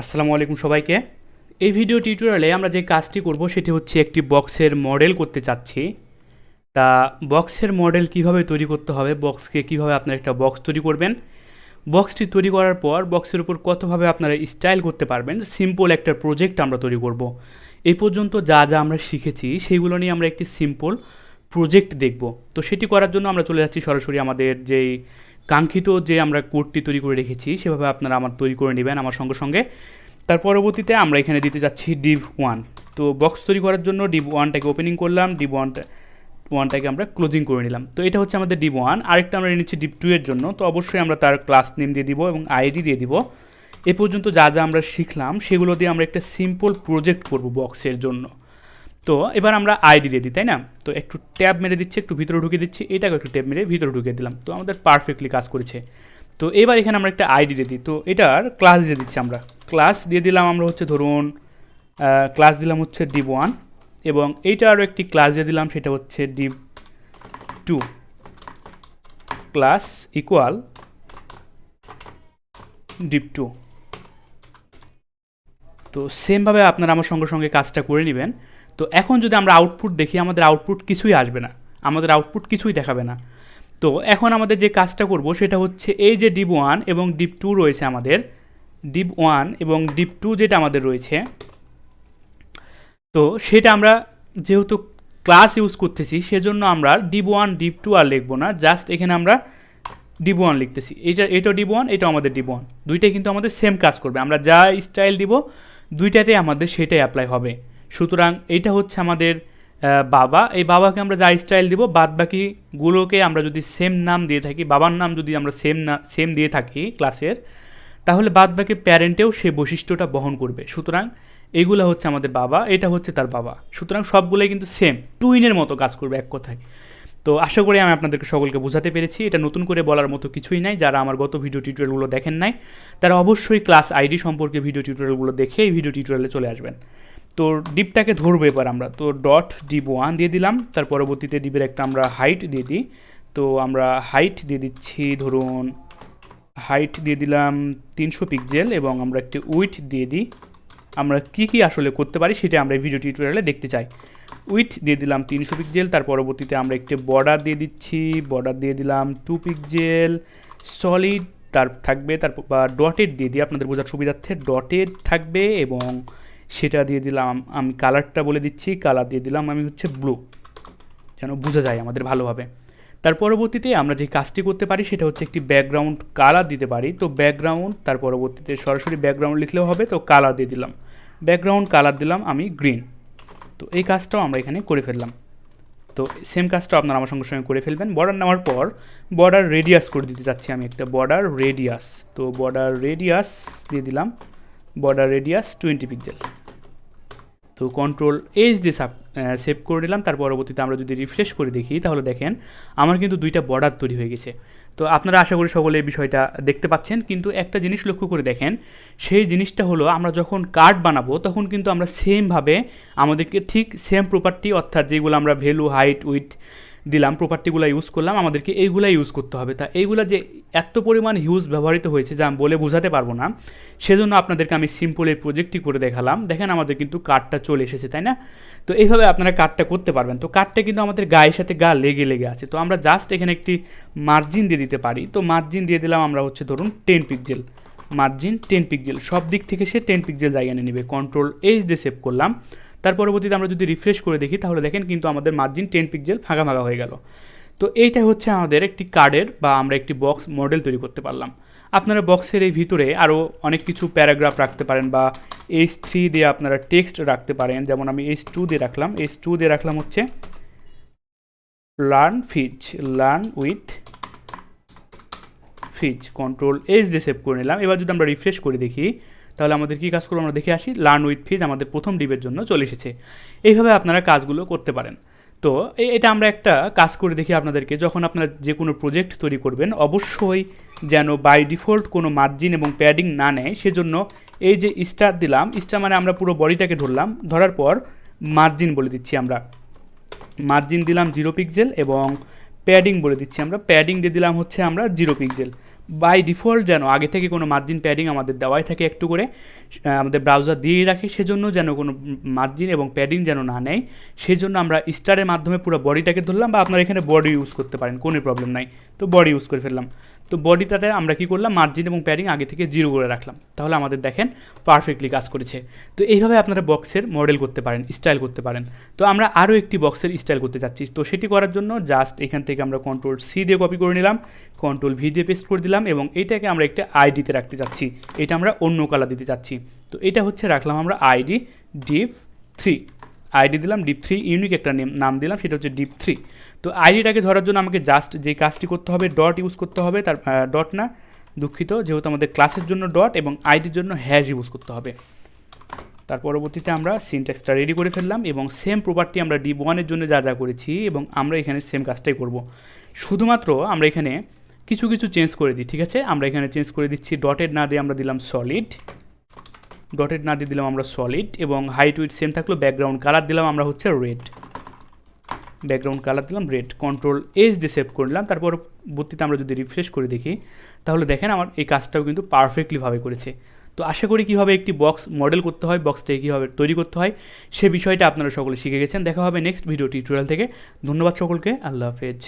আসসালামু আলাইকুম সবাইকে। এই ভিডিও টিউটোরিয়ালে আমরা যে কাজটি করব সেটি হচ্ছে একটি বক্সের মডেল করতে চাচ্ছি। তা বক্সের মডেল কিভাবে তৈরি করতে হবে, বক্সকে কিভাবে আপনারা একটা বক্স তৈরি করবেন, বক্সটি তৈরি করার পর বক্সের উপর কতভাবে আপনারা স্টাইল করতে পারবেন, সিম্পল একটা প্রজেক্ট আমরা তৈরি করব। এই পর্যন্ত যা যা আমরা শিখেছি সেইগুলো নিয়ে আমরা একটি সিম্পল প্রজেক্ট দেখব। তো সেটি করার জন্য আমরা চলে যাচ্ছি সরাসরি আমাদের যেই কাঙ্ক্ষিত যে আমরা কোডটি তৈরি করে রেখেছি সেভাবে আপনারা আমার তৈরি করে নেবেন আমার সঙ্গে সঙ্গে। তার পরবর্তীতে আমরা এখানে দিতে যাচ্ছি div1। তো বক্স তৈরি করার জন্য div1টাকে ওপেনিং করলাম, div1টাকে আমরা ক্লোজিং করে নিলাম। তো এটা হচ্ছে আমাদের div1। আরেকটা আমরা নিচ্ছি div2 এর জন্য। তো অবশ্যই আমরা তার ক্লাস নেম দিয়ে দিব এবং আইডি দিয়ে দিব। এ পর্যন্ত যা যা আমরা শিখলাম সেগুলো দিয়ে আমরা একটা সিম্পল প্রজেক্ট করব বক্সের জন্য। তো এবার আমরা আইডি দিয়ে দিই, তাই না? তো একটু ট্যাব মেরে দিচ্ছি, একটু ভিতরে ঢুকিয়ে দিচ্ছি, এটাকে একটু ট্যাব মেরে ভিতরে ঢুকিয়ে দিলাম। তো আমাদের পারফেক্টলি কাজ করেছে। তো এবার এখানে আমরা একটা আইডি দিয়ে দিই। তো এটার ক্লাস দিয়ে দিচ্ছি আমরা। ক্লাস দিয়ে দিলাম আমরা হচ্ছে ধরুন ক্লাস দিলাম হচ্ছে div1 এবং এইটা আরও একটি ক্লাস দিয়ে দিলাম, সেটা হচ্ছে div2 ক্লাস ইকুয়াল div2। তো সেমভাবে আপনারা আমার সঙ্গে সঙ্গে কাজটা করে নেবেন। তো এখন যদি আমরা আউটপুট দেখি, আমাদের আউটপুট কিছুই আসবে না, আমাদের আউটপুট কিছুই দেখাবে না। তো এখন আমাদের যে কাজটা করব সেটা হচ্ছে এই যে div1 এবং div2 রয়েছে, আমাদের div1 এবং div2 যেটা আমাদের রয়েছে, তো সেটা আমরা যেহেতু ক্লাস ইউজ করতেছি সেজন্য আমরা div1 div2 আর লিখবো না, জাস্ট এখানে আমরা div1 লিখতেছি। এটা div1, এটা আমাদের div1, দুইটাই কিন্তু আমাদের সেম কাজ করবে। আমরা যা স্টাইল দিব দুইটাতে আমাদের সেটাই অ্যাপ্লাই হবে। সুতরাং এইটা হচ্ছে আমাদের বাবা, এই বাবাকে আমরা যা স্টাইল দিব বাদ বাকিগুলোকে আমরা যদি সেম নাম দিয়ে থাকি, বাবার নাম যদি আমরা সেম দিয়ে থাকি ক্লাসের, তাহলে বাদ বাকি প্যারেন্টেও সেই বৈশিষ্ট্যটা বহন করবে। সুতরাং এইগুলো হচ্ছে আমাদের বাবা, এটা হচ্ছে তার বাবা। সুতরাং সবগুলোই কিন্তু সেম টুইনের মতো কাজ করবে এক কথায়। তো আশা করি আমি আপনাদেরকে সকলকে বোঝাতে পেরেছি। এটা নতুন করে বলার মতো কিছুই নাই। যারা আমার গত ভিডিও টিউটোরিয়ালগুলো দেখেন নাই তারা অবশ্যই ক্লাস আইডি সম্পর্কে ভিডিও টিউটোরিয়ালগুলো দেখে এই ভিডিও টিউটোরিয়ালে চলে আসবেন। তো ডিপটাকে ধরবো এবার আমরা। তো ডট div1 দিয়ে দিলাম, তার পরবর্তীতে ডিপের একটা আমরা হাইট দিয়ে দিই। তো আমরা হাইট দিয়ে দিচ্ছি, ধরুন হাইট দিয়ে দিলাম 300 পিক্সেল এবং আমরা একটি উইথ দিয়ে দিই। আমরা কি আসলে করতে পারি সেটা আমরা ভিডিও টিউটোরিয়ালে দেখতে চাই। উইথ দিয়ে দিলাম 300 পিক্সেল, তার পরবর্তীতে আমরা একটি বর্ডার দিয়ে দিচ্ছি, বর্ডার দিয়ে দিলাম 2 পিক্সেল, সলিড তার থাকবে, তারপর বা ডটেড দিয়ে দিই আপনাদের বোঝার সুবিধার্থে, ডটেড থাকবে এবং সেটা দিয়ে দিলাম, আমি কালারটা বলে দিচ্ছি, কালার দিয়ে দিলাম আমি হচ্ছে ব্লু, যেন বোঝা যায় আমাদের ভালোভাবে। তার পরবর্তীতে আমরা যে কাজটি করতে পারি সেটা হচ্ছে একটি ব্যাকগ্রাউন্ড কালার দিতে পারি। তো ব্যাকগ্রাউন্ড, তার পরবর্তীতে সরাসরি ব্যাকগ্রাউন্ড লিখলেও হবে, তো কালার দিয়ে দিলাম, ব্যাকগ্রাউন্ড কালার দিলাম আমি গ্রিন। তো এই কাজটাও আমরা এখানে করে ফেললাম। তো সেম কাজটা আপনারা আমার সঙ্গে সঙ্গে করে ফেলবেন। বর্ডার নেওয়ার পর বর্ডার রেডিয়াস করে দিতে চাচ্ছি আমি একটা বর্ডার রেডিয়াস। তো বর্ডার রেডিয়াস দিয়ে দিলাম, বর্ডার রেডিয়াস 20 পিক্সেল। তো কন্ট্রোল এইচ দিয়ে সেভ করে নিলাম। তার পরবর্তীতে আমরা যদি রিফ্রেশ করে দেখি তাহলে দেখেন আমার কিন্তু দুইটা বর্ডার তৈরি হয়ে গেছে। তো আপনারা আশা করি সকলে এই বিষয়টা দেখতে পাচ্ছেন। কিন্তু একটা জিনিস লক্ষ্য করে দেখেন, সেই জিনিসটা হলো আমরা যখন কার্ড বানাবো তখন কিন্তু আমরা সেমভাবে আমাদেরকে ঠিক সেম প্রপার্টি, অর্থাৎ যেগুলো আমরা ভ্যালু হাইট উইথ দিলাম প্রপার্টিগুলো ইউজ করলাম, আমাদেরকে এইগুলাই ইউজ করতে হবে। তা এইগুলো যে এত পরিমাণ হিউজ ব্যবহৃত হয়েছে যা আমি বলে বোঝাতে পারবো না, সেজন্য আপনাদেরকে আমি সিম্পল এই প্রজেক্টটি করে দেখালাম। দেখেন আমাদের কিন্তু কার্ডটা চলে এসেছে, তাই না? তো এইভাবে আপনারা কার্ডটা করতে পারবেন। তো কার্ডটা কিন্তু আমাদের গায়ের সাথে গা লেগে আছে। তো আমরা জাস্ট এখানে একটি মার্জিন দিয়ে দিতে পারি। তো মার্জিন দিয়ে দিলাম আমরা হচ্ছে ধরুন 10 পিক্সেল, মার্জিন 10 পিক্সেল, সব দিক থেকে সে 10 পিক্সেল জায়গা নিয়ে নেবে। কন্ট্রোল এইচ দিয়ে সেভ করলাম। তার পরবর্তীতে আমরা যদি রিফ্রেশ করে দেখি তাহলে দেখেন কিন্তু আমাদের মার্জিন 10 পিক্সেল ফাঁকা হয়ে গেল। তো এইটা হচ্ছে আমাদের একটি কার্ডের বা আমরা একটি বক্স মডেল তৈরি করতে পারলাম। আপনারা বক্সের এই ভিতরে আরও অনেক কিছু প্যারাগ্রাফ রাখতে পারেন বা H3 দিয়ে আপনারা টেক্সট রাখতে পারেন। যেমন আমি H2 দিয়ে রাখলাম, H2 দিয়ে রাখলাম হচ্ছে লার্ন উইথ ফিচ। কন্ট্রোল এইচ দিয়ে সেভ করে নিলাম। এবার যদি আমরা রিফ্রেশ করে দেখি তাহলে আমাদের কী কাজ করবো আমরা দেখে আসি। লার্ন উইথ ফিজ আমাদের প্রথম ডিপের জন্য চলে এসেছে। এইভাবে আপনারা কাজগুলো করতে পারেন। তো এটা আমরা একটা কাজ করে দেখি আপনাদেরকে। যখন আপনারা যে কোনো প্রজেক্ট তৈরি করবেন অবশ্যই যেন বাই ডিফল্ট কোনো মার্জিন এবং প্যাডিং না নেয়, সেজন্য এই যে স্টার দিলাম, স্টার মানে আমরা পুরো বডিটাকে ধরলাম, ধরার পর মার্জিন বলে দিচ্ছি আমরা, মার্জিন দিলাম 0 পিক্সেল এবং প্যাডিং বলে দিচ্ছি আমরা, প্যাডিং দিয়ে দিলাম হচ্ছে আমরা 0 পিক্সেল। বাই ডিফল্ট যেন আগে থেকে কোনো মার্জিন প্যাডিং আমাদের দেওয়াই থাকে একটু করে, আমাদের ব্রাউজার দিয়েই রাখে, সেজন্য যেন কোনো মার্জিন এবং প্যাডিং যেন না নেয়, সেজন্য আমরা স্টারের মাধ্যমে পুরো বডিটাকে ধরলাম, বা আপনারা এখানে বডি ইউজ করতে পারেন, কোনো প্রবলেম নাই। তো বডি ইউজ করে ফেললাম। তো বডিটাতে আমরা কী করলাম, মার্জিন এবং প্যাডিং আগে থেকে 0 করে রাখলাম, তাহলে আমাদের দেখেন পারফেক্টলি কাজ করেছে। তো এইভাবে আপনারা বক্সের মডেল করতে পারেন, স্টাইল করতে পারেন। তো আমরা আরও একটি বক্সের স্টাইল করতে চাচ্ছি, তো সেটি করার জন্য জাস্ট এখান থেকে আমরা Ctrl+C দিয়ে কপি করে নিলাম, Ctrl+V দিয়ে পেস্ট করে দিলাম, এবং এইটাকে আমরা একটা আইডিতে রাখতে চাচ্ছি, এটা আমরা অন্য কালার দিতে চাচ্ছি। তো এটা হচ্ছে রাখলাম আমরা আইডি div3, আইডি দিলাম div3, ইউনিক একটা নাম দিলাম, সেটা হচ্ছে div3। তো আইডিটাকে ধরার জন্য আমাকে জাস্ট যে কাজটি করতে হবে, ডট ইউজ করতে হবে, তার ডট না, দুঃখিত, যেহেতু আমাদের ক্লাসের জন্য ডট এবং আইডির জন্য হ্যাশ ইউজ করতে হবে। তার পরবর্তীতে আমরা সিনট্যাক্সটা রেডি করে ফেললাম, এবং সেম প্রপার্টি আমরা div1 এর জন্য যা যা করেছি, এবং আমরা এখানে সেম কাজটাই করব। শুধুমাত্র আমরা এখানে কিছু কিছু চেঞ্জ করে দিই, ঠিক আছে? আমরা এখানে চেঞ্জ করে দিচ্ছি, ডটেড না দিয়ে আমরা দিলাম সলিড, ডটেড না দিয়ে দিলাম আমরা সলিড, এবং হাইট উইথ সেম থাকলো, ব্যাকগ্রাউন্ড কালার দিলাম আমরা হচ্ছে রেড, ব্যাকগ্রাউন্ড কালার দিলাম রেড, Ctrl+H দিয়ে সেভ করলাম। তারপর পরবর্তীতে আমরা যদি রিফ্রেশ করে দেখি, তাহলে দেখেন আমার এই কাজটাও কিন্তু পারফেক্টলিভাবে করেছে। তো আশা করি কীভাবে একটি বক্স মডেল করতে হয়, বক্সটাকে কীভাবে তৈরি করতে হয়, সে বিষয়টা আপনারা সকলে শিখে গেছেন। দেখা হবে নেক্সট ভিডিও টিউটোরিয়াল থেকে। ধন্যবাদ সকলকে, আল্লাহ হাফেজ।